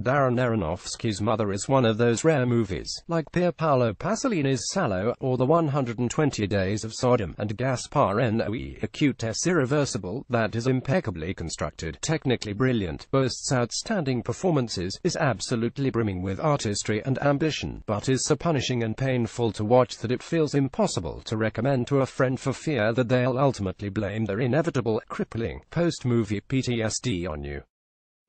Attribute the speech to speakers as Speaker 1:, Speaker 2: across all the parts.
Speaker 1: Darren Aronofsky's Mother is one of those rare movies, like Pier Paolo Pasolini's Saló, or the 120 Days of Sodom, and Gaspar Noé Acutes Irreversible, that is impeccably constructed, technically brilliant, boasts outstanding performances, is absolutely brimming with artistry and ambition, but is so punishing and painful to watch that it feels impossible to recommend to a friend for fear that they'll ultimately blame their inevitable, crippling, post-movie PTSD on you.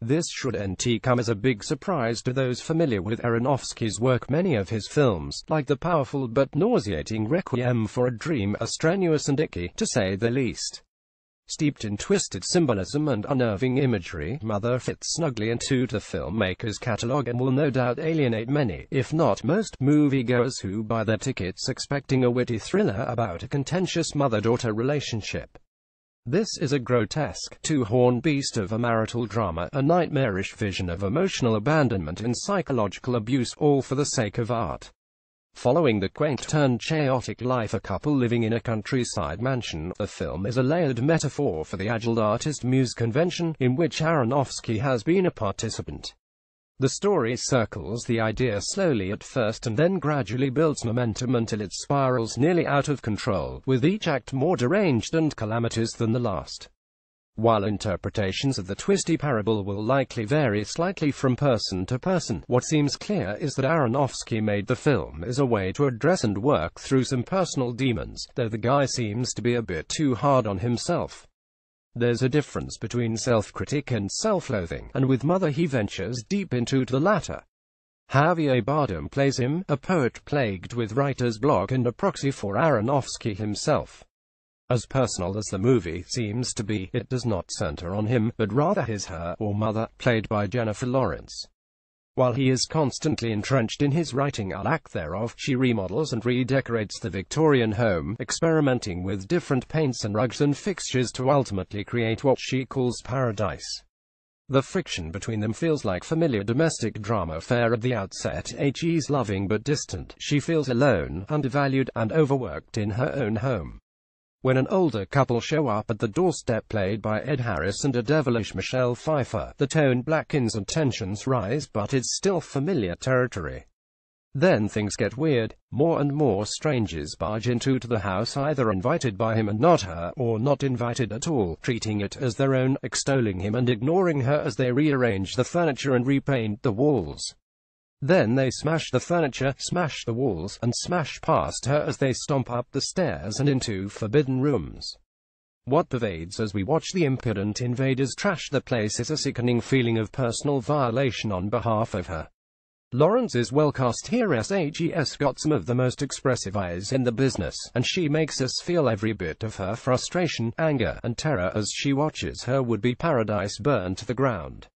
Speaker 1: This shouldn't come as a big surprise to those familiar with Aronofsky's work. Many of his films, like the powerful but nauseating Requiem for a Dream, are strenuous and icky, to say the least. Steeped in twisted symbolism and unnerving imagery, Mother fits snugly into the filmmaker's catalogue and will no doubt alienate many, if not most, moviegoers who buy their tickets expecting a witty thriller about a contentious mother-daughter relationship. This is a grotesque, two-horned beast of a marital drama, a nightmarish vision of emotional abandonment and psychological abuse, all for the sake of art. Following the quaint-turned-chaotic life of a couple living in a countryside mansion, the film is a layered metaphor for the agile artist muse convention, in which Aronofsky has been a participant. The story circles the idea slowly at first and then gradually builds momentum until it spirals nearly out of control, with each act more deranged and calamitous than the last. While interpretations of the twisty parable will likely vary slightly from person to person, what seems clear is that Aronofsky made the film as a way to address and work through some personal demons, though the guy seems to be a bit too hard on himself. There's a difference between self-critique and self-loathing, and with Mother he ventures deep into the latter. Javier Bardem plays him, a poet plagued with writer's block and a proxy for Aronofsky himself. As personal as the movie seems to be, it does not center on him, but rather her, or mother, played by Jennifer Lawrence. While he is constantly entrenched in his writing or lack thereof, she remodels and redecorates the Victorian home, experimenting with different paints and rugs and fixtures to ultimately create what she calls paradise. The friction between them feels like familiar domestic drama fare at the outset. He's loving but distant. She feels alone, undervalued, and overworked in her own home. When an older couple show up at the doorstep, played by Ed Harris and a devilish Michelle Pfeiffer, the tone blackens and tensions rise, but it's still familiar territory. Then things get weird. More and more strangers barge into the house, either invited by him and not her, or not invited at all, treating it as their own, extolling him and ignoring her as they rearrange the furniture and repaint the walls. Then they smash the furniture, smash the walls, and smash past her as they stomp up the stairs and into forbidden rooms. What pervades as we watch the impudent invaders trash the place is a sickening feeling of personal violation on behalf of her. Lawrence is well cast here. She's got some of the most expressive eyes in the business, and she makes us feel every bit of her frustration, anger, and terror as she watches her would-be paradise burn to the ground.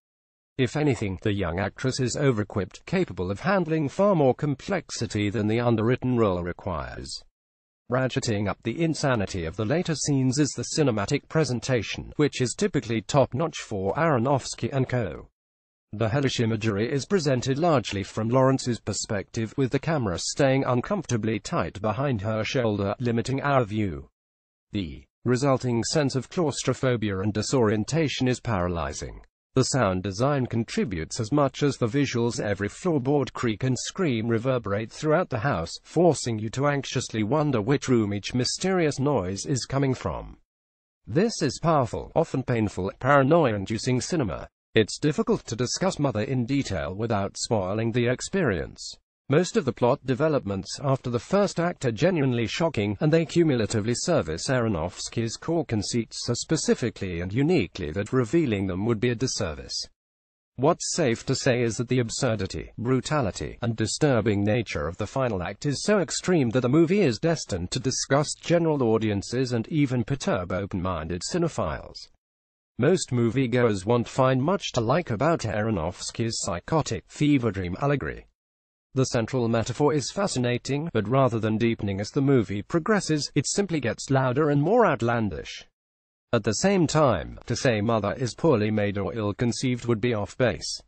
Speaker 1: If anything, the young actress is over-equipped, capable of handling far more complexity than the underwritten role requires. Ratcheting up the insanity of the later scenes is the cinematic presentation, which is typically top-notch for Aronofsky and co. The hellish imagery is presented largely from Lawrence's perspective, with the camera staying uncomfortably tight behind her shoulder, limiting our view. The resulting sense of claustrophobia and disorientation is paralyzing. The sound design contributes as much as the visuals. Every floorboard creak and scream reverberate throughout the house, forcing you to anxiously wonder which room each mysterious noise is coming from. This is powerful, often painful, paranoia-inducing cinema. It's difficult to discuss Mother in detail without spoiling the experience. Most of the plot developments after the first act are genuinely shocking, and they cumulatively service Aronofsky's core conceits so specifically and uniquely that revealing them would be a disservice. What's safe to say is that the absurdity, brutality, and disturbing nature of the final act is so extreme that the movie is destined to disgust general audiences and even perturb open-minded cinephiles. Most moviegoers won't find much to like about Aronofsky's psychotic, fever dream allegory. The central metaphor is fascinating, but rather than deepening as the movie progresses, it simply gets louder and more outlandish. At the same time, to say Mother is poorly made or ill-conceived would be off base.